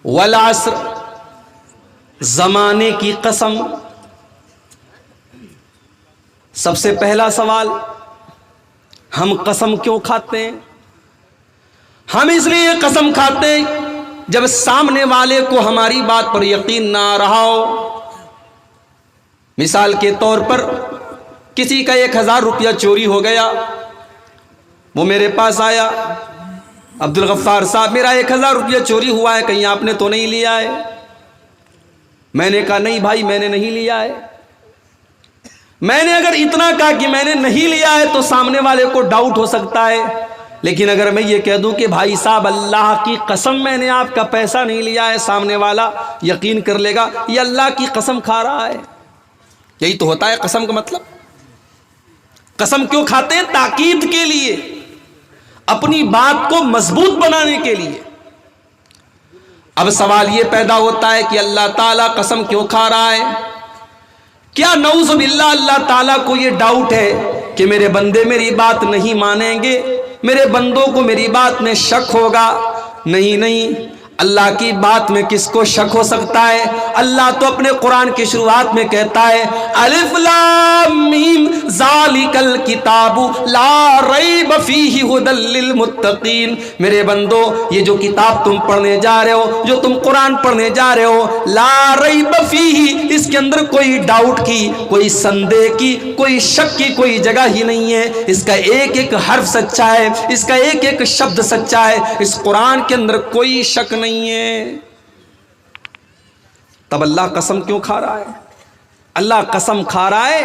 والعصر، زمانے کی قسم۔ سب سے پہلا سوال، ہم قسم کیوں کھاتے ہیں؟ ہم اس لیے قسم کھاتے ہیں جب سامنے والے کو ہماری بات پر یقین نہ آ رہا ہو۔ مثال کے طور پر کسی کا 1000 روپیہ چوری ہو گیا، وہ میرے پاس آیا، عبدالغفار صاحب میرا 1000 روپیہ چوری ہوا ہے، کہیں آپ نے تو نہیں لیا ہے؟ میں نے کہا نہیں بھائی میں نے نہیں لیا ہے۔ میں نے اگر اتنا کہا کہ میں نے نہیں لیا ہے تو سامنے والے کو ڈاؤٹ ہو سکتا ہے، لیکن اگر میں یہ کہہ دوں کہ بھائی صاحب اللہ کی قسم میں نے آپ کا پیسہ نہیں لیا ہے، سامنے والا یقین کر لے گا یہ اللہ کی قسم کھا رہا ہے۔ یہی تو ہوتا ہے قسم کا مطلب۔ قسم کیوں کھاتے ہیں؟ تاکید کے لیے، اپنی بات کو مضبوط بنانے کے لیے۔ اب سوال یہ پیدا ہوتا ہے کہ اللہ تعالیٰ قسم کیوں کھا رہا ہے؟ کیا نعوذ باللہ اللہ تعالیٰ کو یہ ڈاؤٹ ہے کہ میرے بندے میری بات نہیں مانیں گے، میرے بندوں کو میری بات میں شک ہوگا؟ نہیں نہیں، اللہ کی بات میں کس کو شک ہو سکتا ہے؟ اللہ تو اپنے قرآن کی شروعات میں کہتا ہے الف لام میم ذالک الکتاب لا ریب فیہ ھدی للمتقین۔ میرے بندو یہ جو کتاب تم پڑھنے جا رہے ہو، جو تم قرآن پڑھنے جا رہے ہو، لا ریب فیہ، اس کے اندر کوئی ڈاؤٹ کی، کوئی سندے کی، کوئی شک کی کوئی جگہ ہی نہیں ہے۔ اس کا ایک ایک حرف سچا ہے، اس کا ایک ایک شبد سچا ہے، اس قرآن کے اندر کوئی شک نہیں ہے۔ تب اللہ قسم کیوں کھا رہا ہے؟ اللہ قسم کھا رہا ہے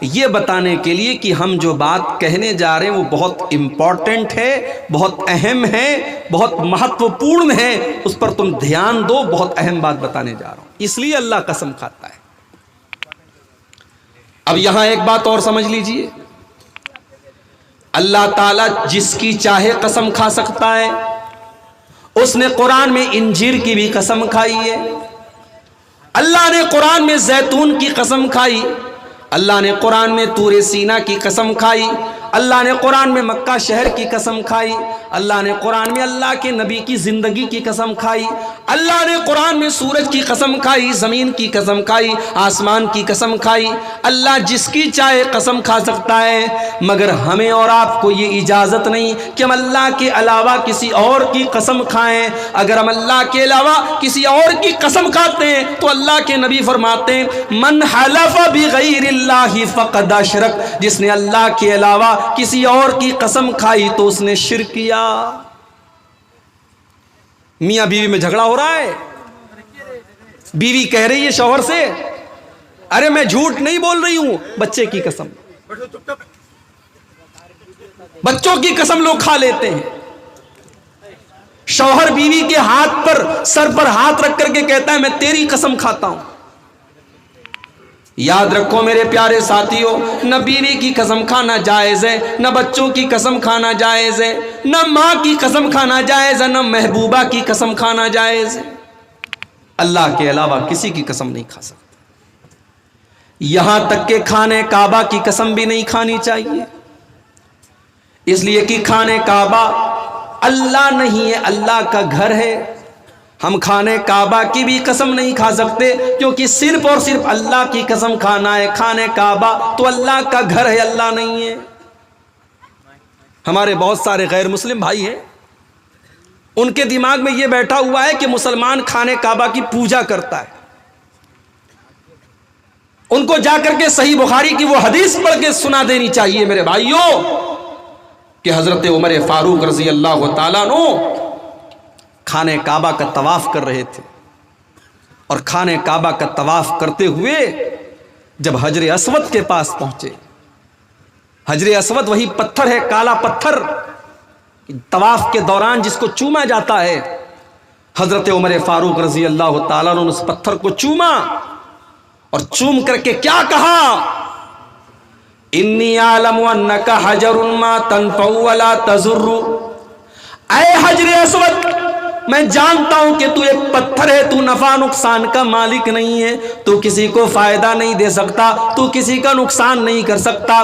یہ بتانے کے لیے کہ ہم جو بات کہنے جا رہے ہیں وہ بہت امپورٹنٹ ہے، بہت اہم ہے، بہت مہتوپورن ہے، اس پر تم دھیان دو، بہت اہم بات بتانے جا رہا ہوں، اس لیے اللہ قسم کھاتا ہے۔ اب یہاں ایک بات اور سمجھ لیجئے، اللہ تعالیٰ جس کی چاہے قسم کھا سکتا ہے۔ اس نے قرآن میں انجیر کی بھی قسم کھائی ہے، اللہ نے قرآن میں زیتون کی قسم کھائی، اللہ نے قرآن میں طور سینا کی قسم کھائی، اللہ نے قرآن میں مکہ شہر کی قسم کھائی، اللہ نے قرآن میں اللہ کے نبی کی زندگی کی قسم کھائی، اللہ نے قرآن میں سورج کی قسم کھائی، زمین کی قسم کھائی، آسمان کی قسم کھائی۔ اللہ جس کی چاہے قسم کھا سکتا ہے، مگر ہمیں اور آپ کو یہ اجازت نہیں کہ ہم اللہ کے علاوہ کسی اور کی قسم کھائیں۔ اگر ہم اللہ کے علاوہ کسی اور کی قسم کھاتے ہیں تو اللہ کے نبی فرماتے ہیں من حلف بغیر اللہ فقد اشرک، جس نے اللہ کے علاوہ کسی اور کی قسم کھائی تو اس نے شرک کیا۔ میاں بیوی میں جھگڑا ہو رہا ہے، بیوی کہہ رہی ہے شوہر سے ارے میں جھوٹ نہیں بول رہی ہوں، بچے کی قسم، بچوں کی قسم لوگ کھا لیتے ہیں۔ شوہر بیوی کے ہاتھ پر، سر پر ہاتھ رکھ کر کے کہتا ہے میں تیری قسم کھاتا ہوں۔ یاد رکھو میرے پیارے ساتھیوں، نہ بیوی کی قسم کھانا جائز ہے، نہ بچوں کی قسم کھانا جائز ہے، نہ ماں کی قسم کھانا جائز ہے، نہ محبوبہ کی قسم کھانا جائز ہے۔ اللہ کے علاوہ کسی کی قسم نہیں کھا سکتے، یہاں تک کہ کھانے کعبہ کی قسم بھی نہیں کھانی چاہیے، اس لیے کہ کھانے کعبہ اللہ نہیں ہے، اللہ کا گھر ہے۔ ہم کھانے کعبہ کی بھی قسم نہیں کھا سکتے کیونکہ صرف اور صرف اللہ کی قسم کھانا ہے۔ کھانے کعبہ تو اللہ کا گھر ہے، اللہ نہیں ہے۔ ہمارے بہت سارے غیر مسلم بھائی ہیں، ان کے دماغ میں یہ بیٹھا ہوا ہے کہ مسلمان کھانے کعبہ کی پوجا کرتا ہے۔ ان کو جا کر کے صحیح بخاری کی وہ حدیث پڑھ کے سنا دینی چاہیے میرے بھائیوں کہ حضرت عمر فاروق رضی اللہ تعالیٰ عنہ کھانے کعبہ کا طواف کر رہے تھے، اور کھانے کعبہ کا طواف کرتے ہوئے جب حجر اسود کے پاس پہنچے، حجر اسود وہی پتھر ہے، کالا پتھر، طواف کے دوران جس کو چوما جاتا ہے، حضرت عمر فاروق رضی اللہ تعالیٰ نے اس پتھر کو چوما اور چوم کر کے کیا کہا؟ انی اعلم انک حجر ما تنفع ولا تضر۔ اے حجر اسود، میں جانتا ہوں کہ تو ایک پتھر ہے، تو نفع نقصان کا مالک نہیں ہے، تو کسی کو فائدہ نہیں دے سکتا، تو کسی کا نقصان نہیں کر سکتا۔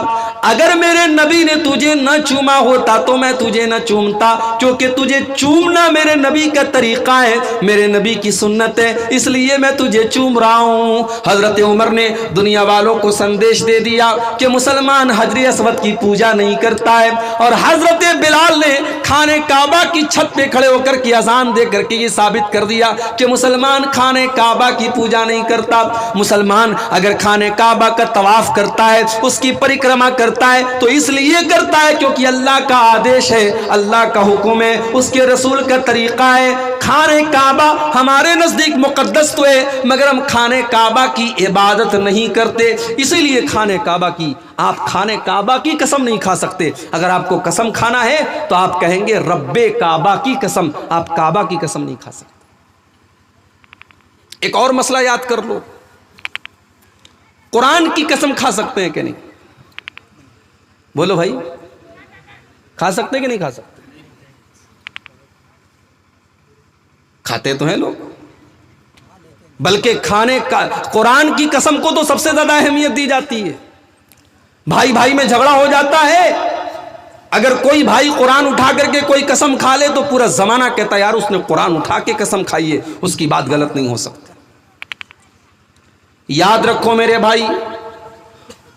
اگر میرے نبی نے تجھے نہ چوما ہوتا تو میں تجھے نہ چومتا، کیونکہ تجھے چومنا میرے نبی کا طریقہ ہے، میرے نبی کی سنت ہے، اس لیے میں تجھے چوم رہا ہوں۔ حضرت عمر نے دنیا والوں کو سندیش دے دیا کہ مسلمان حجر اسود کی پوجا نہیں کرتا ہے، اور حضرت بلال نے خانہ کعبہ کی چھت پہ کھڑے ہو کر کے اذان دے کر کے یہ ثابت کر دیا کہ مسلمان خانہ کعبہ کی پوجا نہیں کرتا۔ مسلمان اگر خانہ کعبہ کا طواف کرتا ہے، اس کی پریکرما کرتا ہے، تو اس لیے کرتا ہے کیونکہ اللہ کا آدیش ہے، اللہ کا حکم ہے، اس کے رسول کا طریقہ ہے۔ خانہ کعبہ ہمارے نزدیک مقدس تو ہے، مگر ہم خانہ کعبہ کی عبادت نہیں کرتے، اسی لیے خانہ کعبہ کی آپ خانہ کعبہ کی قسم نہیں کھا سکتے۔ اگر آپ کو قسم کھانا ہے تو آپ کہیں گے رب کعبہ کی قسم، آپ کعبہ کی قسم نہیں کھا سکتے۔ ایک اور مسئلہ یاد کر لو، قرآن کی قسم کھا سکتے ہیں کہ نہیں؟ بولو بھائی، کھا سکتے ہیں کہ نہیں کھا سکتے؟ کھاتے تو ہیں لوگ، بلکہ کھانے کا قرآن کی قسم کو تو سب سے زیادہ اہمیت دی جاتی ہے۔ بھائی بھائی میں جھگڑا ہو جاتا ہے، اگر کوئی بھائی قرآن اٹھا کر کے کوئی قسم کھا لے تو پورا زمانہ کہتا ہے یار اس نے قرآن اٹھا کے قسم کھائی ہے، اس کی بات غلط نہیں ہو سکتی۔ یاد رکھو میرے بھائی،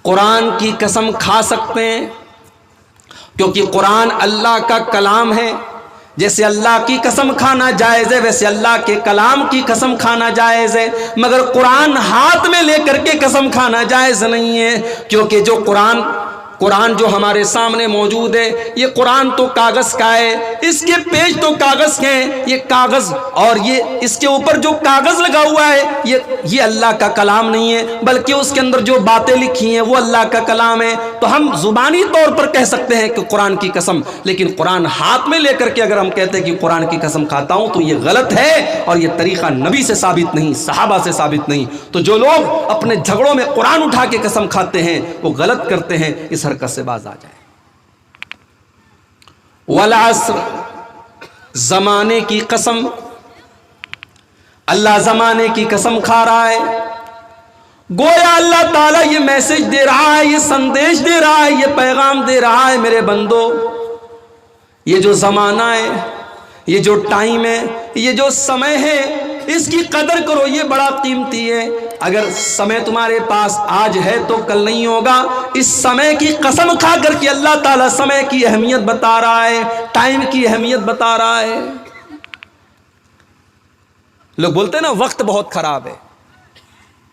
قرآن کی قسم کھا سکتے ہیں کیونکہ قرآن اللہ کا کلام ہے۔ جیسے اللہ کی قسم کھانا جائز ہے ویسے اللہ کے کلام کی قسم کھانا جائز ہے، مگر قرآن ہاتھ میں لے کر کے قسم کھانا جائز نہیں ہے، کیونکہ جو قرآن جو ہمارے سامنے موجود ہے، یہ قرآن تو کاغذ کا ہے، اس کے پیج تو کاغذ کے ہیں، یہ کاغذ اور یہ اس کے اوپر جو کاغذ لگا ہوا ہے یہ اللہ کا کلام نہیں ہے، بلکہ اس کے اندر جو باتیں لکھی ہیں وہ اللہ کا کلام ہے۔ تو ہم زبانی طور پر کہہ سکتے ہیں کہ قرآن کی قسم، لیکن قرآن ہاتھ میں لے کر کے اگر ہم کہتے ہیں کہ قرآن کی قسم کھاتا ہوں تو یہ غلط ہے، اور یہ طریقہ نبی سے ثابت نہیں، صحابہ سے ثابت نہیں۔ تو جو لوگ اپنے جھگڑوں میں قرآن اٹھا کے قسم کھاتے ہیں وہ غلط کرتے ہیں، اس حرکت سے باز آ جائے۔ والعصر، زمانے کی قسم، اللہ زمانے کی قسم کھا رہا ہے، گویا اللہ تعالیٰ یہ میسج دے رہا ہے، یہ سندیش دے رہا ہے، یہ پیغام دے رہا ہے، میرے بندو یہ جو زمانہ ہے، یہ جو ٹائم ہے، یہ جو سمے ہے، اس کی قدر کرو، یہ بڑا قیمتی ہے۔ اگر سمے تمہارے پاس آج ہے تو کل نہیں ہوگا، اس سمے کی قسم کھا کر کے اللہ تعالیٰ سمے کی اہمیت بتا رہا ہے، ٹائم کی اہمیت بتا رہا ہے۔ لوگ بولتے ہیں نا وقت بہت خراب ہے،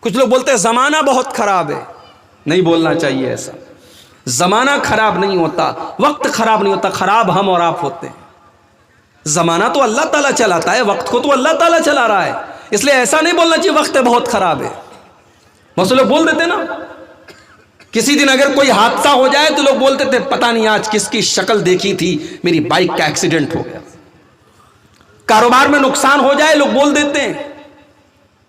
کچھ لوگ بولتے ہیں زمانہ بہت خراب ہے، نہیں بولنا چاہیے ایسا۔ زمانہ خراب نہیں ہوتا، وقت خراب نہیں ہوتا، خراب ہم اور آپ ہوتے ہیں۔ زمانہ تو اللہ تعالیٰ چلاتا ہے، وقت کو تو اللہ تعالیٰ چلا رہا ہے، اس لیے ایسا نہیں بولنا چاہیے وقت بہت خراب ہے۔ بہت سے لوگ بول دیتے نا، کسی دن اگر کوئی حادثہ ہو جائے تو لوگ بولتے تھے پتہ نہیں آج کس کی شکل دیکھی تھی، میری بائک کا ایکسیڈنٹ ہو گیا۔ کاروبار میں نقصان ہو جائے لوگ بول دیتے ہیں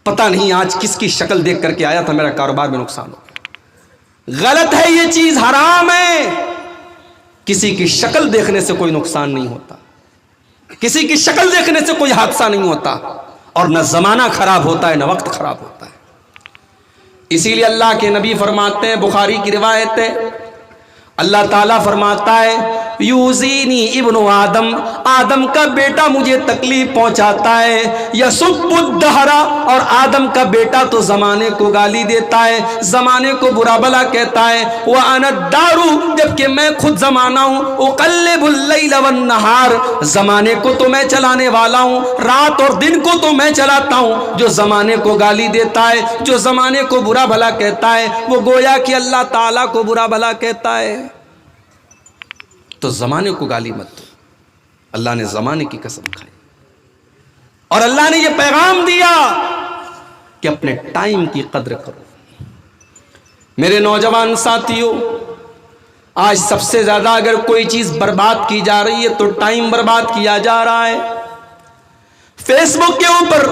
پتہ نہیں آج کس کی شکل دیکھ کر کے آیا تھا، میرا کاروبار میں نقصان ہو گیا۔ غلط ہے، یہ چیز حرام ہے۔ کسی کی شکل دیکھنے سے کوئی نقصان نہیں ہوتا، کسی کی شکل دیکھنے سے کوئی حادثہ نہیں ہوتا، اور نہ زمانہ خراب ہوتا ہے نہ وقت خراب ہوتا ہے۔ اسی لیے اللہ کے نبی فرماتے ہیں، بخاری کی روایت ہے، اللہ تعالیٰ فرماتا ہے یوزینی ابن آدم، آدم کا بیٹا مجھے تکلیف پہنچاتا ہے، یسب الدہر، اور آدم کا بیٹا تو زمانے کو گالی دیتا ہے، زمانے کو برا بھلا کہتا ہے، وَأَنَا الدَّارُ، جبکہ میں خود زمانہ ہوں، اقلب اللیل والنہار، زمانے کو تو میں چلانے والا ہوں، رات اور دن کو تو میں چلاتا ہوں۔ جو زمانے کو گالی دیتا ہے، جو زمانے کو برا بھلا کہتا ہے، وہ گویا کہ اللہ تعالیٰ کو برا بھلا کہتا ہے۔ تو زمانے کو گالی مت دو، اللہ نے زمانے کی قسم کھائی، اور اللہ نے یہ پیغام دیا کہ اپنے ٹائم کی قدر کرو۔ میرے نوجوان ساتھیوں، آج سب سے زیادہ اگر کوئی چیز برباد کی جا رہی ہے تو ٹائم برباد کیا جا رہا ہے۔ فیس بک کے اوپر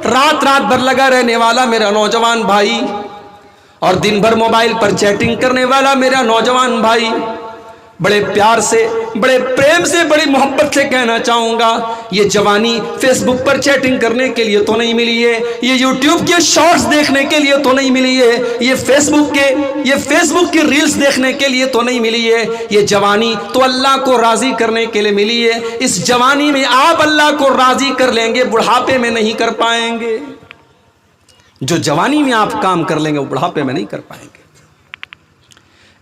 رات رات بھر لگا رہنے والا میرا نوجوان بھائی، اور دن بھر موبائل پر چیٹنگ کرنے والا میرا نوجوان بھائی، بڑے پیار سے، بڑے پریم سے، بڑی محبت سے کہنا چاہوں گا، یہ جوانی فیس بک پر چیٹنگ کرنے کے لیے تو نہیں ملی ہے، یہ یوٹیوب کے شارٹس دیکھنے کے لیے تو نہیں ملی ہے، یہ فیس بک کی ریلز دیکھنے کے لیے تو نہیں ملی ہے، یہ جوانی تو اللہ کو راضی کرنے کے لیے ملی ہے۔ اس جوانی میں آپ اللہ کو راضی کر لیں گے، بڑھاپے میں نہیں کر پائیں گے۔ جو جوانی میں آپ کام کر لیں گے وہ بڑھاپے میں نہیں کر پائیں گے۔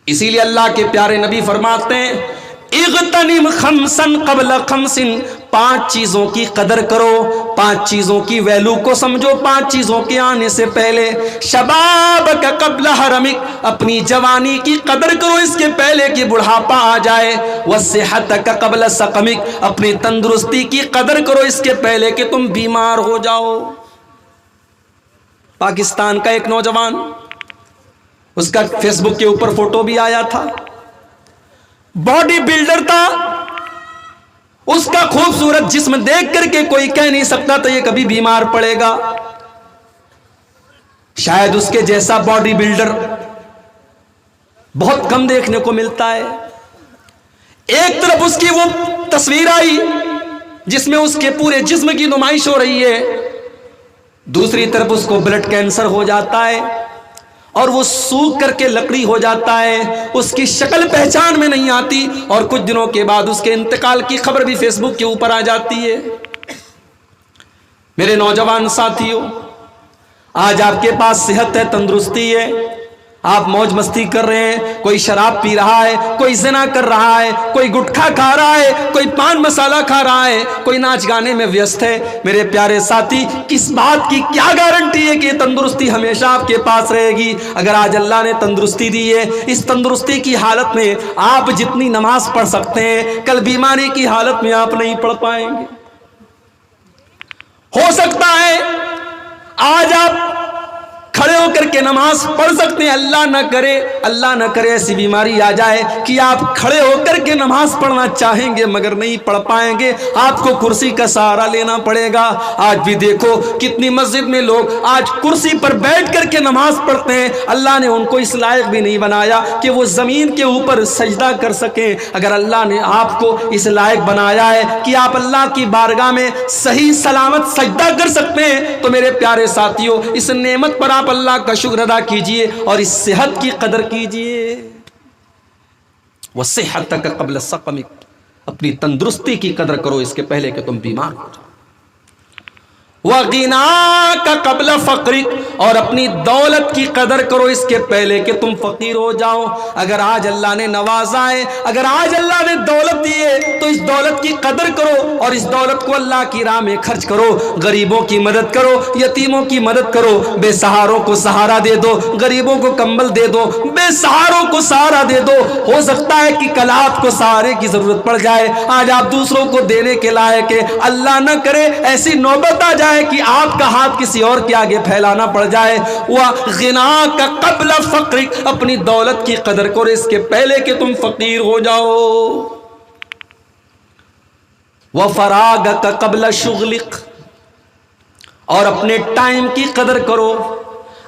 اسی لیے اللہ کے پیارے نبی فرماتے ہیں اغتنم خمسن قبل خمسن، 5 چیزوں کی قدر کرو، 5 چیزوں کی ویلو کو سمجھو، 5 چیزوں کے آنے سے پہلے۔ شبابک قبل حرمک، اپنی جوانی کی قدر کرو اس کے پہلے کہ بڑھاپا آ جائے۔ وصحتک قبل سقمک، اپنی تندرستی کی قدر کرو اس کے پہلے کہ تم بیمار ہو جاؤ۔ پاکستان کا ایک نوجوان، اس کا فیس بک کے اوپر فوٹو بھی آیا تھا، باڈی بلڈر تھا، اس کا خوبصورت جسم دیکھ کر کے کوئی کہہ نہیں سکتا تھا یہ کبھی بیمار پڑے گا۔ شاید اس کے جیسا باڈی بلڈر بہت کم دیکھنے کو ملتا ہے۔ ایک طرف اس کی وہ تصویر آئی جس میں اس کے پورے جسم کی نمائش ہو رہی ہے، دوسری طرف اس کو بلڈ کینسر ہو جاتا ہے اور وہ سوکھ کر کے لکڑی ہو جاتا ہے، اس کی شکل پہچان میں نہیں آتی، اور کچھ دنوں کے بعد اس کے انتقال کی خبر بھی فیس بک کے اوپر آ جاتی ہے۔ میرے نوجوان ساتھیوں، آج آپ کے پاس صحت ہے، تندرستی ہے، آپ موج مستی کر رہے ہیں، کوئی شراب پی رہا ہے، کوئی زنا کر رہا ہے، کوئی گٹکھا کھا رہا ہے، کوئی پان مسالہ کھا رہا ہے، کوئی ناچ گانے میں ویست ہے۔ میرے پیارے ساتھی، کس بات کی کیا گارنٹی ہے کہ یہ تندرستی ہمیشہ آپ کے پاس رہے گی؟ اگر آج اللہ نے تندرستی دی ہے، اس تندرستی کی حالت میں آپ جتنی نماز پڑھ سکتے ہیں، کل بیماری کی حالت میں آپ نہیں پڑھ پائیں گے۔ ہو سکتا ہے آج آپ کھڑے ہو کر کے نماز پڑھ سکتے ہیں، اللہ نہ کرے ایسی بیماری آ جائے کہ آپ کھڑے ہو کر کے نماز پڑھنا چاہیں گے مگر نہیں پڑھ پائیں گے، آپ کو کرسی کا سہارا لینا پڑے گا۔ آج بھی دیکھو کتنی مسجد میں لوگ آج کرسی پر بیٹھ کر کے نماز پڑھتے ہیں، اللہ نے ان کو اس لائق بھی نہیں بنایا کہ وہ زمین کے اوپر سجدہ کر سکیں۔ اگر اللہ نے آپ کو اس لائق بنایا ہے کہ آپ اللہ کی بارگاہ میں صحیح سلامت سجدہ کر سکتے ہیں، تو میرے پیارے ساتھیوں، اس نعمت پر آپ اللہ کا شکر ادا کیجئے اور اس صحت کی قدر کیجئے۔ وصحتک قبل سقمک، اپنی تندرستی کی قدر کرو اس کے پہلے کہ تم بیمار ہو جاؤ۔ وغناک قبل فقرک، اور اپنی دولت کی قدر کرو اس کے پہلے کہ تم فقیر ہو جاؤ۔ اگر آج اللہ نے نوازا ہے، اگر آج اللہ نے دولت دی ہے، تو اس دولت کی قدر کرو اور اس دولت کو اللہ کی راہ میں خرچ کرو۔ غریبوں کی مدد کرو، یتیموں کی مدد کرو، بے سہاروں کو سہارا دے دو، غریبوں کو کمبل دے دو، بے سہاروں کو سہارا دے دو۔ ہو سکتا ہے کہ کل آپ کو سہارے کی ضرورت پڑ جائے، آج آپ دوسروں کو دینے کے لائق ہے، اللہ نہ کرے ایسی نوبت آ جائے کہ آپ کا ہاتھ کسی اور کے آگے پھیلانا پڑ جائے۔ وَغِنَاكَ قَبْلَ فَقْرِكَ، اپنی دولت کی قدر کرو اس کے پہلے کہ تم فقیر ہو جاؤ۔ وَفَرَاغَكَ قَبْلَ شُغْلِكَ، اور اپنے ٹائم کی قدر کرو،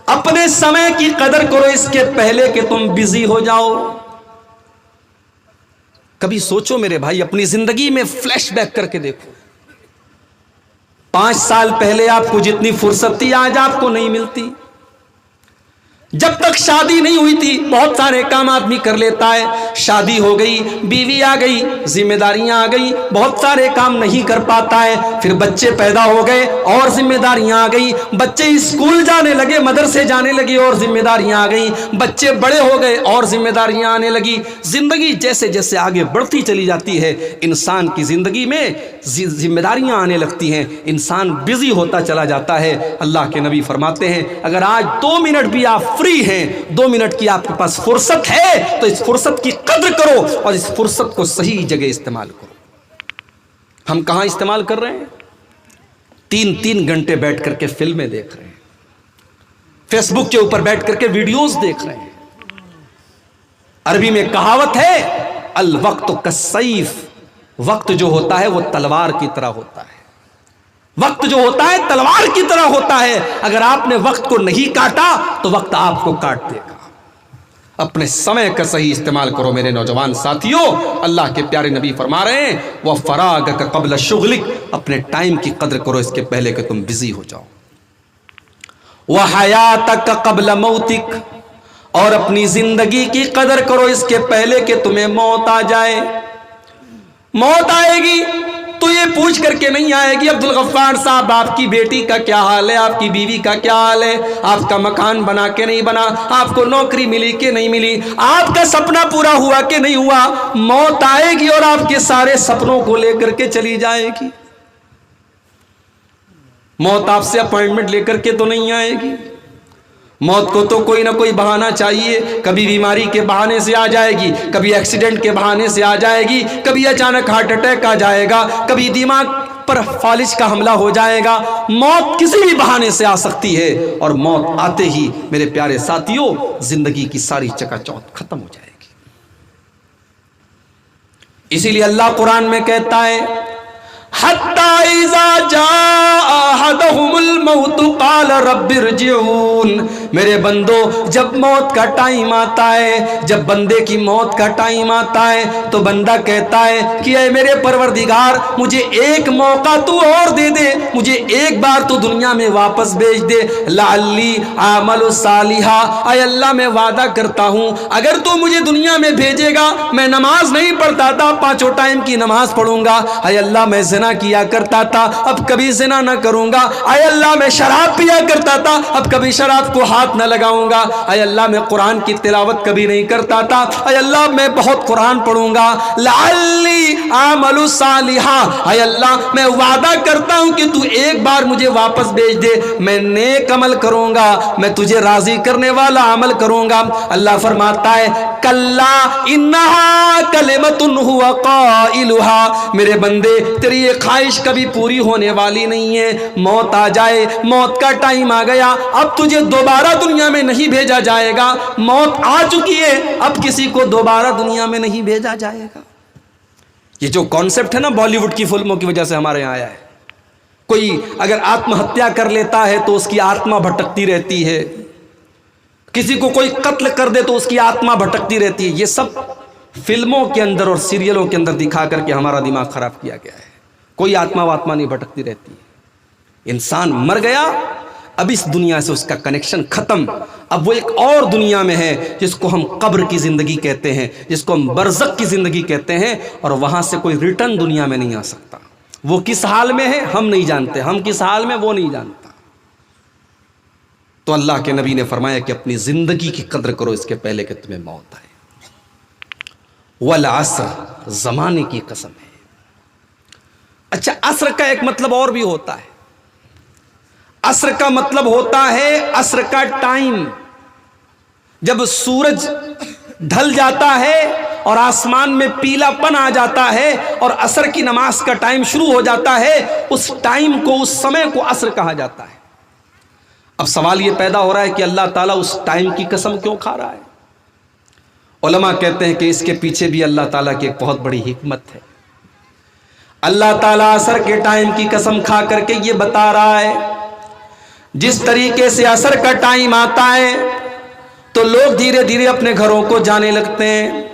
اپنے سمے کی قدر کرو اس کے پہلے کہ تم بزی ہو جاؤ۔ کبھی سوچو میرے بھائی، اپنی زندگی میں فلیش بیک کر کے دیکھو، 5 سال پہلے آپ کو جتنی فرصت تھی آج آپ کو نہیں ملتی۔ جب تک شادی نہیں ہوئی تھی بہت سارے کام آدمی کر لیتا ہے، شادی ہو گئی، بیوی آ گئی، ذمہ داریاں آ گئی، بہت سارے کام نہیں کر پاتا ہے۔ پھر بچے پیدا ہو گئے اور ذمہ داریاں آ گئی، بچے اسکول جانے لگے، مدرسے جانے لگے اور ذمہ داریاں آ گئیں، بچے بڑے ہو گئے اور ذمہ داریاں آنے لگی۔ زندگی جیسے جیسے آگے بڑھتی چلی جاتی ہے، انسان کی زندگی میں ذمہ داریاں آنے لگتی ہیں، انسان بزی ہوتا چلا جاتا ہے۔ اللہ کے نبی فرماتے ہیں اگر آج 2 منٹ بھی آپ فری ہیں، 2 منٹ کی آپ کے پاس فرصت ہے، تو اس فرصت کی قدر کرو اور اس فرصت کو صحیح جگہ استعمال کرو۔ ہم کہاں استعمال کر رہے ہیں؟ 3 گھنٹے بیٹھ کر کے فلمیں دیکھ رہے ہیں، فیس بک کے اوپر بیٹھ کر کے ویڈیوز دیکھ رہے ہیں۔ عربی میں کہاوت ہے الوقت کالسیف، وقت جو ہوتا ہے وہ تلوار کی طرح ہوتا ہے، وقت جو ہوتا ہے تلوار کی طرح ہوتا ہے۔ اگر آپ نے وقت کو نہیں کاٹا تو وقت آپ کو کاٹ دے گا۔ اپنے سمے کا صحیح استعمال کرو میرے نوجوان ساتھیوں. اللہ کے پیارے نبی فرما رہے ہیں وَفَرَاغَكَ قَبْلَ شُغْلِكَ، اپنے ٹائم کی قدر کرو اس کے پہلے کہ تم بزی ہو جاؤ. وَحَيَاتَكَ قَبْلَ مَوْتِكَ، اور اپنی زندگی کی قدر کرو اس کے پہلے کہ تمہیں موت آ جائے. موت آئے گی تو یہ پوچھ کر کے نہیں آئے گی عبدالغفار صاحب آپ کی بیٹی کا کیا حال ہے، آپ کی بیوی کا کیا حال ہے، آپ کا مکان بنا کے نہیں بنا، آپ کو نوکری ملی کہ نہیں ملی، آپ کا سپنا پورا ہوا کہ نہیں ہوا. موت آئے گی اور آپ کے سارے سپنوں کو لے کر کے چلی جائے گی. موت آپ سے اپوائنٹمنٹ لے کر کے تو نہیں آئے گی. موت کو تو کوئی نہ کوئی بہانہ چاہیے. کبھی بیماری کے بہانے سے آ جائے گی، کبھی ایکسیڈنٹ کے بہانے سے آ جائے گی، کبھی اچانک ہارٹ اٹیک آ جائے گا، کبھی دماغ پر فالج کا حملہ ہو جائے گا. موت کسی بھی بہانے سے آ سکتی ہے، اور موت آتے ہی میرے پیارے ساتھیوں زندگی کی ساری چکا چوند ختم ہو جائے گی. اسی لیے اللہ قرآن میں کہتا ہے حَتَّى إِذَا جَاءَ أَحَدَهُمُ الْمَوْتُ قَالَ رَبِّ ارْجِعُونِ. میرے بندو جب موت کا ٹائم آتا ہے، جب بندے کی موت کا ٹائم آتا ہے تو بندہ کہتا ہے کہ اے میرے پروردگار مجھے ایک موقع تو اور دے دے، مجھے ایک بار تو دنیا میں واپس بھیج دے. لعلی اعمل صالحا، اے اللہ میں وعدہ کرتا ہوں اگر تو مجھے دنیا میں بھیجے گا، میں نماز نہیں پڑھتا تھا، 5 ٹائم کی نماز پڑھوں گا. اے اللہ میں زنا کیا کرتا تھا، اب کبھی زنا نہ کروں گا. اے اللہ میں شراب پیا کرتا تھا، اب کبھی شراب کو ہاتھ نہ لگاؤں گا. اے اللہ میں قرآن کی تلاوت کبھی نہیں کرتا تھا، اے اللہ میں بہت قرآن پڑھوں گا. لعلی اعمل صالحا، اے اللہ میں وعدہ کرتا ہوں کہ تو ایک بار مجھے واپس بھیج دے، میں نیک عمل کروں گا، میں تجھے راضی کرنے والا عمل کروں گا. اللہ فرماتا ہے کلا انہا کلمۃ هو قائلها. میرے بندے تیری یہ خواہش کبھی پوری ہونے والی نہیں ہے. موت آ جائے، موت کا ٹائم آ گیا، اب تجھے دوبارہ دنیا میں نہیں بھیجا جائے گا. موت آ چکی ہے، اب کسی کو دوبارہ دنیا میں نہیں بھیجا جائے گا. یہ جو کانسیپٹ ہے نا بالی ووڈ کی فلموں کی وجہ سے ہمارے یہاں آیا ہے. کوئی اگر آتم ہتیا کر لیتا ہے تو اس کی آتما بھٹکتی رہتی ہے، کسی کو کوئی قتل کر دے تو اس کی آتما بھٹکتی رہتی ہے. یہ سب فلموں کے اندر اور سیریلوں کے اندر دکھا کر کے ہمارا دماغ خراب کیا گیا ہے. کوئی آتما واتما نہیں بھٹکتی رہتی ہے. انسان مر گیا، اب اس دنیا سے اس کا کنیکشن ختم. اب وہ ایک اور دنیا میں ہے جس کو ہم قبر کی زندگی کہتے ہیں، جس کو ہم برزخ کی زندگی کہتے ہیں، اور وہاں سے کوئی ریٹرن دنیا میں نہیں آ سکتا. وہ کس حال میں ہے ہم نہیں جانتے، ہم کس حال میں وہ نہیں جانتا. تو اللہ کے نبی نے فرمایا کہ اپنی زندگی کی قدر کرو اس کے پہلے کہ تمہیں موت آئے. والعصر، زمانے کی قسم ہے. اچھا عصر کا ایک مطلب اور بھی ہوتا ہے. عصر کا مطلب ہوتا ہے عصر کا ٹائم. جب سورج ڈھل جاتا ہے اور آسمان میں پیلا پن آ جاتا ہے اور عصر کی نماز کا ٹائم شروع ہو جاتا ہے، اس ٹائم کو، اس سمے کو عصر کہا جاتا ہے. اب سوال یہ پیدا ہو رہا ہے کہ اللہ تعالیٰ اس ٹائم کی قسم کیوں کھا رہا ہے؟ علماء کہتے ہیں کہ اس کے پیچھے بھی اللہ تعالیٰ کی ایک بہت بڑی حکمت ہے. اللہ تعالیٰ عصر کے ٹائم کی قسم کھا کر کے یہ بتا رہا ہے جس طریقے سے عصر کا ٹائم آتا ہے تو لوگ دھیرے دھیرے اپنے گھروں کو جانے لگتے ہیں،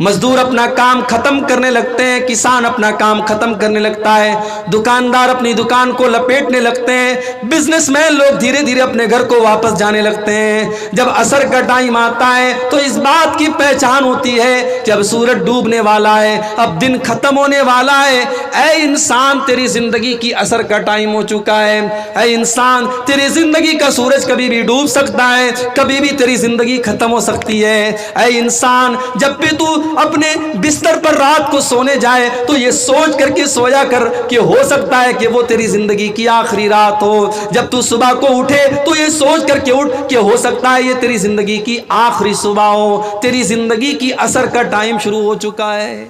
مزدور اپنا کام ختم کرنے لگتے ہیں، کسان اپنا کام ختم کرنے لگتا ہے، دکاندار اپنی دکان کو لپیٹنے لگتے ہیں، بزنس مین لوگ دھیرے دھیرے اپنے گھر کو واپس جانے لگتے ہیں. جب عصر کا ٹائم آتا ہے تو اس بات کی پہچان ہوتی ہے جب سورج ڈوبنے والا ہے، اب دن ختم ہونے والا ہے. اے انسان تیری زندگی کی عصر کا ٹائم ہو چکا ہے. اے انسان تیری زندگی کا سورج کبھی بھی ڈوب سکتا ہے، کبھی بھی تیری زندگی ختم ہو سکتی ہے. اے انسان جب بھی تو اپنے بستر پر رات کو سونے جائے تو یہ سوچ کر کے سویا کر کہ ہو سکتا ہے کہ وہ تیری زندگی کی آخری رات ہو. جب تو صبح کو اٹھے تو یہ سوچ کر کے اٹھ کہ ہو سکتا ہے یہ تیری زندگی کی آخری صبح ہو. تیری زندگی کی عصر کا ٹائم شروع ہو چکا ہے.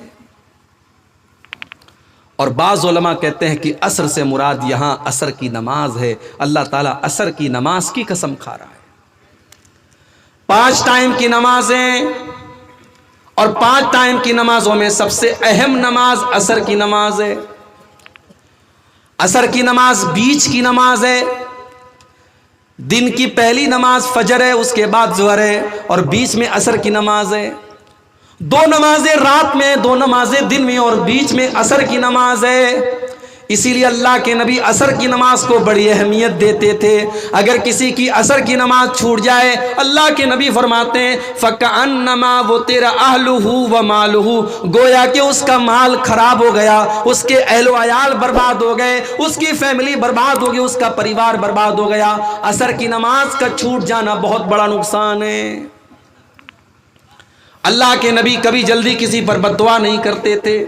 اور بعض علماء کہتے ہیں کہ عصر سے مراد یہاں عصر کی نماز ہے. اللہ تعالیٰ عصر کی نماز کی قسم کھا رہا ہے. 5 ٹائم کی نمازیں، اور 5 ٹائم کی نمازوں میں سب سے اہم نماز عصر کی نماز ہے. عصر کی نماز بیچ کی نماز ہے. دن کی پہلی نماز فجر ہے، اس کے بعد ظہر ہے، اور بیچ میں عصر کی نماز ہے۔ دو نمازیں رات میں، دو نمازیں دن میں، اور بیچ میں عصر کی نماز ہے۔ اسی لیے اللہ کے نبی عصر کی نماز کو بڑی اہمیت دیتے تھے۔ اگر کسی کی عصر کی نماز چھوٹ جائے، اللہ کے نبی فرماتے ہیں فَكَأَنَّمَا وُتِرَ أَهْلُهُ وَمَالُهُ، گویا کہ اس کا مال خراب ہو گیا، اس کے اہل و عیال برباد ہو گئے، اس کی فیملی برباد ہو گئی، اس کا پریوار برباد ہو گیا۔ عصر کی نماز کا چھوٹ جانا بہت بڑا نقصان ہے۔ اللہ کے نبی کبھی جلدی کسی پر بد دعا نہیں کرتے تھے۔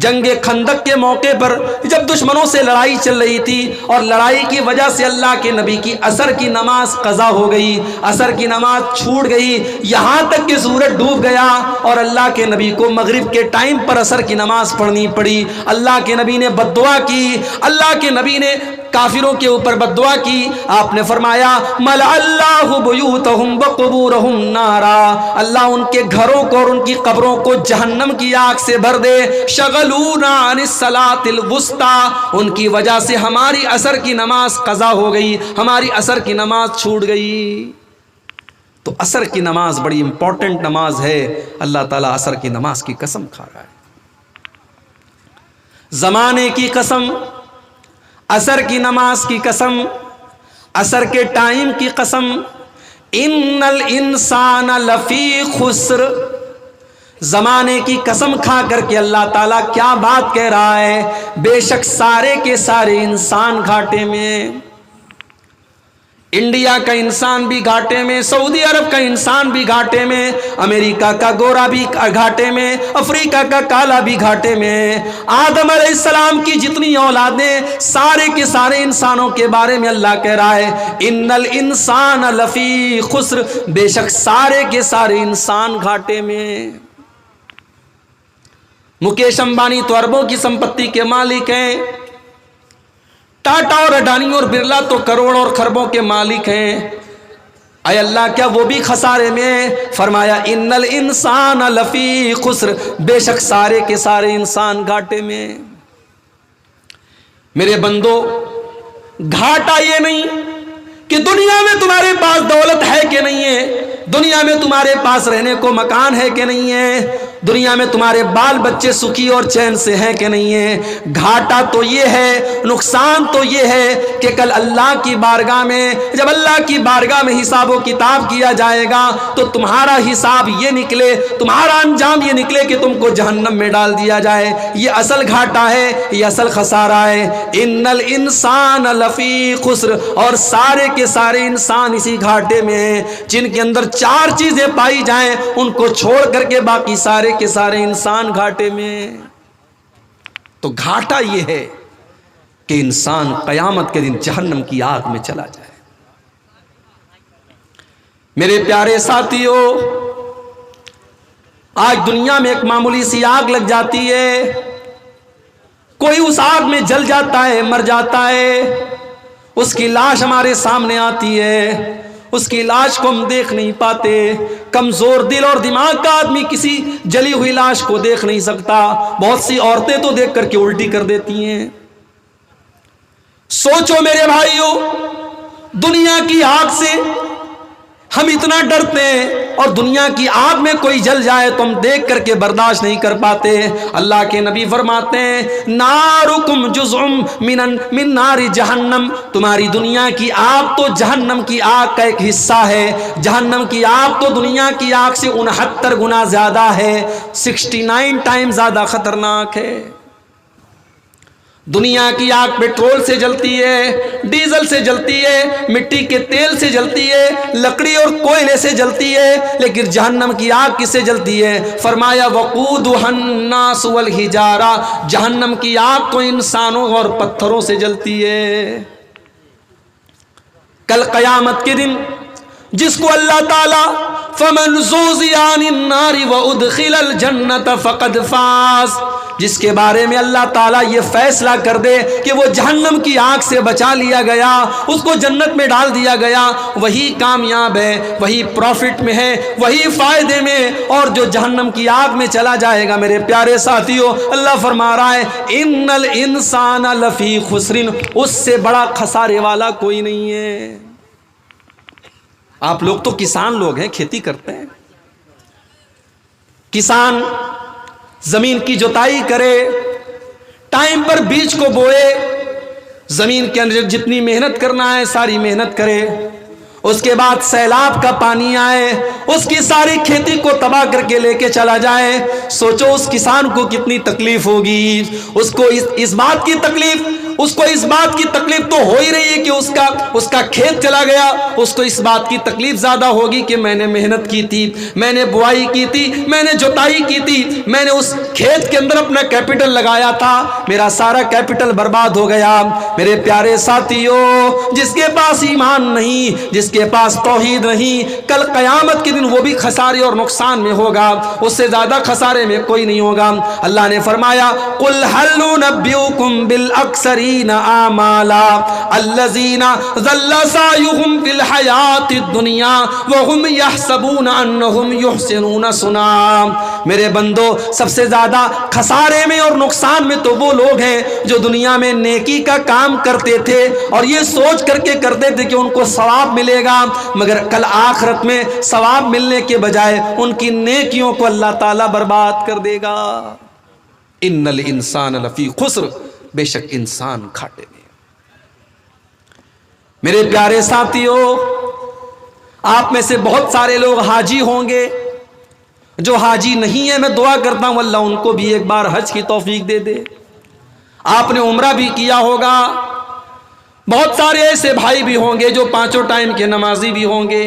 جنگ خندق کے موقع پر جب دشمنوں سے لڑائی چل رہی تھی اور لڑائی کی وجہ سے اللہ کے نبی کی عصر کی نماز قضا ہو گئی، عصر کی نماز چھوٹ گئی، یہاں تک کہ سورج ڈوب گیا اور اللہ کے نبی کو مغرب کے ٹائم پر عصر کی نماز پڑھنی پڑی۔ اللہ کے نبی نے بد دعا کی، اللہ کے نبی نے کافروں کے اوپر بد دعا کی۔ آپ نے فرمایا ملأ اللہ بیوتہم وقبورہم نارا، اللہ ان کے گھروں کو اور ان کی قبروں کو جہنم کی آگ سے بھر دے۔ شغلونا عن الصلاۃ الوسطی، ان کی وجہ سے ہماری عصر کی نماز قضا ہو گئی، ہماری عصر کی نماز چھوٹ گئی۔ تو عصر کی نماز بڑی امپورٹنٹ نماز ہے۔ اللہ تعالیٰ عصر کی نماز کی قسم کھا رہا ہے، زمانے کی قسم، عصر کی نماز کی قسم، عصر کے ٹائم کی قسم۔ ان الانسان لفی خسر، زمانے کی قسم کھا کر کے اللہ تعالیٰ کیا بات کہہ رہا ہے؟ بے شک سارے کے سارے انسان گھاٹے میں۔ انڈیا کا انسان بھی گھاٹے میں، سعودی عرب کا انسان بھی گھاٹے میں، امریکہ کا گورا بھی گھاٹے میں، افریقہ کا کالا بھی گھاٹے میں۔ آدم علیہ السلام کی جتنی اولادیں، سارے کے سارے انسانوں کے بارے میں اللہ کہہ رہا ہے ان الانسان لفی خسر، بے شک سارے کے سارے انسان گھاٹے میں۔ مکیش امبانی تو اربوں کی سمپتی کے مالک ہیں، ٹاٹا اور اڈانی اور برلا تو کروڑوں اور خربوں کے مالک ہیں۔ اے اللہ کیا وہ بھی خسارے میں؟ فرمایا ان الانسان لفی خسر، بے شک سارے کے سارے انسان گھاٹے میں۔ میرے بندو، گھاٹا یہ نہیں کہ دنیا میں تمہارے پاس دولت ہے کہ نہیں ہے، دنیا میں تمہارے پاس رہنے کو مکان ہے کہ نہیں ہے، دنیا میں تمہارے بال بچے سکھی اور چین سے ہیں کہ نہیں ہے۔ گھاٹا تو یہ ہے، نقصان تو یہ ہے کہ کل اللہ کی بارگاہ میں جب اللہ کی بارگاہ میں حساب و کتاب کیا جائے گا تو تمہارا حساب یہ نکلے، تمہارا انجام یہ نکلے کہ تم کو جہنم میں ڈال دیا جائے۔ یہ اصل گھاٹا ہے، یہ اصل خسارہ ہے۔ ان الانسان لفی خسر، اور سارے کے سارے انسان اسی گھاٹے میں ہیں۔ جن کے اندر چار چیزیں پائی جائیں ان کو چھوڑ کر کے باقی سارے کے سارے انسان گھاٹے میں۔ تو گھاٹا یہ ہے کہ انسان قیامت کے دن جہنم کی آگ میں چلا جائے۔ میرے پیارے ساتھیو، آج دنیا میں ایک معمولی سی آگ لگ جاتی ہے، کوئی اس آگ میں جل جاتا ہے، مر جاتا ہے، اس کی لاش ہمارے سامنے آتی ہے، اس کی لاش کو ہم دیکھ نہیں پاتے۔ کمزور دل اور دماغ کا آدمی کسی جلی ہوئی لاش کو دیکھ نہیں سکتا۔ بہت سی عورتیں تو دیکھ کر کے الٹی کر دیتی ہیں۔ سوچو میرے بھائیو، دنیا کی آگ سے ہم اتنا ڈرتے ہیں اور دنیا کی آگ میں کوئی جل جائے تو ہم دیکھ کر کے برداشت نہیں کر پاتے۔ اللہ کے نبی فرماتے ہیں نارکم جزء من نار جہنم، تمہاری دنیا کی آگ تو جہنم کی آگ کا ایک حصہ ہے۔ جہنم کی آگ تو دنیا کی آگ سے 69 گنا زیادہ ہے، 69 ٹائم زیادہ خطرناک ہے۔ دنیا کی آگ پیٹرول سے جلتی ہے، ڈیزل سے جلتی ہے، مٹی کے تیل سے جلتی ہے، لکڑی اور کوئلے سے جلتی ہے، لیکن جہنم کی آگ کس سے جلتی ہے؟ فرمایا وقودھا الناس والحجارہ، جہنم کی آگ تو انسانوں اور پتھروں سے جلتی ہے۔ کل قیامت کے دن جس کو اللہ تعالی فمن زوزی عن النار وادخل الجنت فقد فاز، جس کے بارے میں اللہ تعالیٰ یہ فیصلہ کر دے کہ وہ جہنم کی آگ سے بچا لیا گیا، اس کو جنت میں ڈال دیا گیا، وہی کامیاب ہے، وہی پروفٹ میں ہے، وہی فائدے میں۔ اور جو جہنم کی آگ میں چلا جائے گا میرے پیارے ساتھیوں، اللہ فرما رہا ہے ان الانسان لفی خسر، اس سے بڑا خسارے والا کوئی نہیں ہے۔ آپ لوگ تو کسان لوگ ہیں، کھیتی کرتے ہیں. کسان زمین کی جوتائی کرے، ٹائم پر بیج کو بوئے، زمین کے اندر جتنی محنت کرنا ہے ساری محنت کرے، اس کے بعد سیلاب کا پانی آئے، اس کی ساری کھیتی کو تباہ کر کے لے کے چلا جائے. سوچو اس کسان کو کتنی تکلیف ہوگی. اس کو اس بات کی تکلیف تو ہو ہی رہی ہے کہ اس کا کھیت چلا گیا. اس کو اس بات کی تکلیف زیادہ ہوگی کہ میں نے محنت کی تھی، میں نے بوائی کی تھی، میں نے جوتائی کی تھی، میں نے اس کھیت کے اندر اپنا کیپٹل لگایا تھا، میرا سارا کیپٹل برباد ہو گیا. میرے پیارے ساتھیوں، جس کے پاس ایمان نہیں، جس کے پاس توحید نہیں، کل قیامت کے دن وہ بھی خسارے اور نقصان میں ہوگا، اس سے زیادہ خسارے میں کوئی نہیں ہوگا. اللہ نے فرمایا قل هل ننبئكم بالاکثرین اعمالا الذین ضل سعیهم فی الحیاۃ الدنیا وهم یحسبون انهم یحسنون صنعا. میرے بندو، سب سے زیادہ خسارے میں اور نقصان میں تو وہ لوگ ہیں جو دنیا میں نیکی کا کام کرتے تھے اور یہ سوچ کر کے کرتے تھے کہ ان کو ثواب ملے گا، مگر کل آخرت میں ثواب ملنے کے بجائے ان کی نیکیوں کو اللہ تعالیٰ برباد کر دے گا. ان الانسان لفی خسر، بے شک انسان گھاٹے میں. میرے پیارے ساتھیوں، آپ میں سے بہت سارے لوگ حاجی ہوں گے. جو حاجی نہیں ہے، میں دعا کرتا ہوں اللہ ان کو بھی ایک بار حج کی توفیق دے دے. آپ نے عمرہ بھی کیا ہوگا. بہت سارے ایسے بھائی بھی ہوں گے جو 5 ٹائم کے نمازی بھی ہوں گے.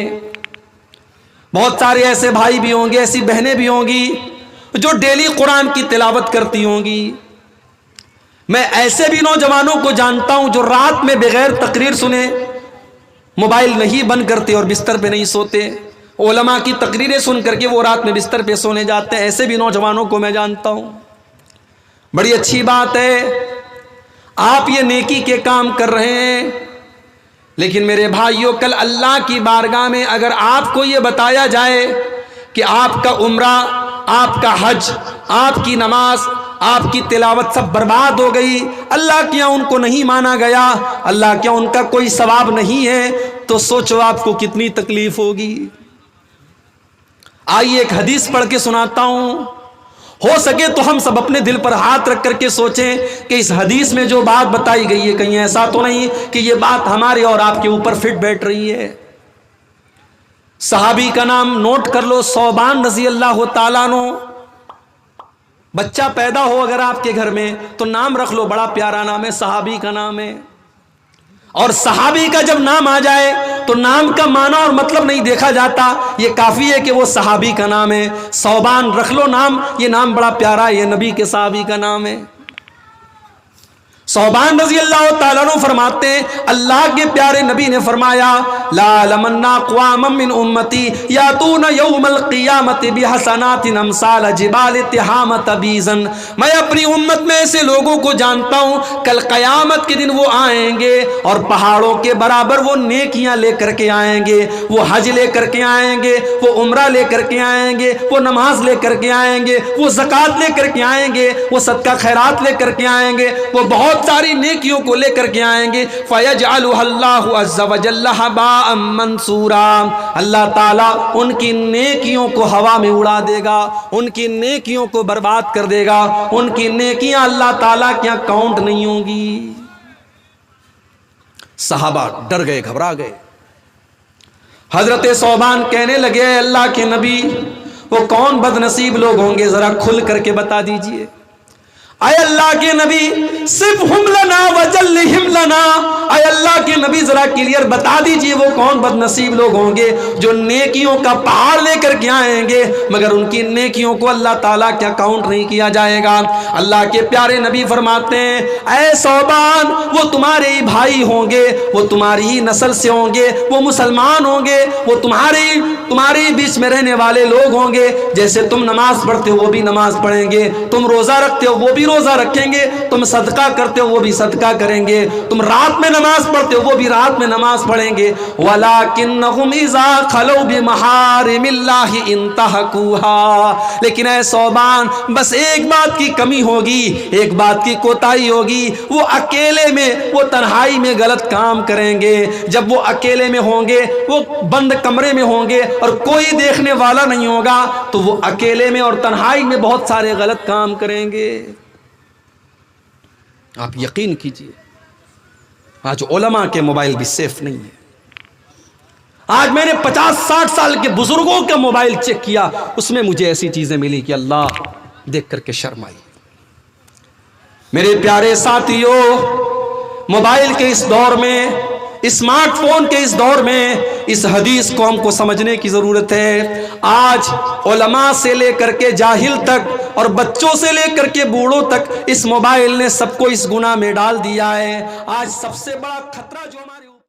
بہت سارے ایسے بھائی بھی ہوں گے، ایسی بہنیں بھی ہوں گی جو ڈیلی قرآن کی تلاوت کرتی ہوں گی. میں ایسے بھی نوجوانوں کو جانتا ہوں جو رات میں بغیر تقریر سنے موبائل نہیں بند کرتے اور بستر پہ نہیں سوتے. علماء کی تقریریں سن کر کے وہ رات میں بستر پہ سونے جاتے ہیں. ایسے بھی نوجوانوں کو میں جانتا ہوں. بڑی اچھی بات ہے، آپ یہ نیکی کے کام کر رہے ہیں، لیکن میرے بھائیوں، کل اللہ کی بارگاہ میں اگر آپ کو یہ بتایا جائے کہ آپ کا عمرہ، آپ کا حج، آپ کی نماز، آپ کی تلاوت سب برباد ہو گئی، اللہ کیا ان کو نہیں مانا گیا، اللہ کیا ان کا کوئی ثواب نہیں ہے، تو سوچو آپ کو کتنی تکلیف ہوگی. آئیے ایک حدیث پڑھ کے سناتا ہوں. ہو سکے تو ہم سب اپنے دل پر ہاتھ رکھ کر کے سوچیں کہ اس حدیث میں جو بات بتائی گئی ہے کہیں ایسا تو نہیں کہ یہ بات ہمارے اور آپ کے اوپر فٹ بیٹھ رہی ہے. صحابی کا نام نوٹ کر لو، ثوبان رضی اللہ تعالیٰ عنہ. بچہ پیدا ہو اگر آپ کے گھر میں تو نام رکھ لو، بڑا پیارا نام ہے، صحابی کا نام ہے. اور صحابی کا جب نام آ جائے تو نام کا معنی اور مطلب نہیں دیکھا جاتا، یہ کافی ہے کہ وہ صحابی کا نام ہے. ثوبان رکھ لو نام، یہ نام بڑا پیارا ہے، یہ نبی کے صحابی کا نام ہے. ثوبان رضی اللہ تعالیٰ عنہ فرماتے ہیں اللہ کے پیارے نبی نے فرمایا لا لمن اقواما من امتی یاتون یوم القیامت بحسنات امثال جبال تہامۃ بیزا. میں اپنی امت میں ایسے لوگوں کو جانتا ہوں کل قیامت کے دن وہ آئیں گے اور پہاڑوں کے برابر وہ نیکیاں لے کر کے آئیں گے، وہ حج لے کر کے آئیں گے، وہ عمرہ لے کر کے آئیں گے، وہ نماز لے کر کے آئیں گے، وہ زکوٰۃ لے کر کے آئیں گے، وہ صدقہ خیرات لے کر کے آئیں گے، وہ بہت ساری نیکیوں کو لے کر کے آئیں گے. فَيَجْعَلُهَا اللَّهُ عَزَّ وَجَلَّ هَبَاءً مَنْثُورًا. اللہ تعالیٰ ان کی نیکیوں کو ہوا میں اڑا دے گا، ان کی نیکیوں کو برباد کر دے گا. ان کی نیکیاں اللہ تعالیٰ کیا کاؤنٹ نہیں ہوں گی. صحابہ ڈر گئے، گھبرا گئے. حضرت ثوبان کہنے لگے اللہ کے نبی، وہ کون بد نصیب لوگ ہوں گے، ذرا کھل کر کے بتا دیجئے. اے اللہ کے نبی صرف ہم لنا وجلہم لنا، اے اللہ کے نبی ذرا کلیئر بتا دیجئے وہ کون بد نصیب لوگ ہوں گے جو نیکیوں کا پہاڑ لے کر کے آئیں گے مگر ان کی نیکیوں کو اللہ تعالیٰ کیا کاؤنٹ نہیں کیا جائے گا. اللہ کے پیارے نبی فرماتے ہیں اے ثوبان، وہ تمہارے ہی بھائی ہوں گے، وہ تمہاری ہی نسل سے ہوں گے، وہ مسلمان ہوں گے، وہ تمہارے تمہارے بیچ میں رہنے والے لوگ ہوں گے، جیسے تم نماز پڑھتے ہو وہ بھی نماز پڑھیں گے، تم روزہ رکھتے ہو وہ بھی روزہ رکھیں گے، تم صدقہ کرتے ہو وہ بھی صدقہ کریں گے، تم رات میں نماز پڑھتے ہو وہ بھی رات میں نماز پڑھیں گے۔ وَلَكِنَّهُمْ إِذَا خَلَوْا بِمَحَارِمِ اللَّهِ انتهكوها، لیکن اے صوبان بس ایک بات کی کمی ہوگی، ایک بات کی کوتاہی ہوگی، وہ اکیلے میں، وہ تنہائی میں غلط کام کریں گے۔ جب وہ اکیلے میں ہوں گے، وہ بند کمرے میں ہوں گے اور کوئی دیکھنے والا نہیں ہوگا، تو وہ اکیلے میں اور تنہائی میں بہت سارے غلط کام کریں گے۔ آپ یقین کیجئے آج علماء کے موبائل بھی سیف نہیں ہے۔ آج میں نے 50-60 سال کے بزرگوں کے موبائل چیک کیا، اس میں مجھے ایسی چیزیں ملی کہ اللہ دیکھ کر کے شرم آئی۔ میرے پیارے ساتھیوں، موبائل کے اس دور میں، اسمارٹ فون کے اس دور میں، اس حدیث کو ہم کو سمجھنے کی ضرورت ہے۔ آج علماء سے لے کر کے جاہل تک اور بچوں سے لے کر کے بوڑھوں تک اس موبائل نے سب کو اس گناہ میں ڈال دیا ہے۔ آج سب سے بڑا خطرہ جو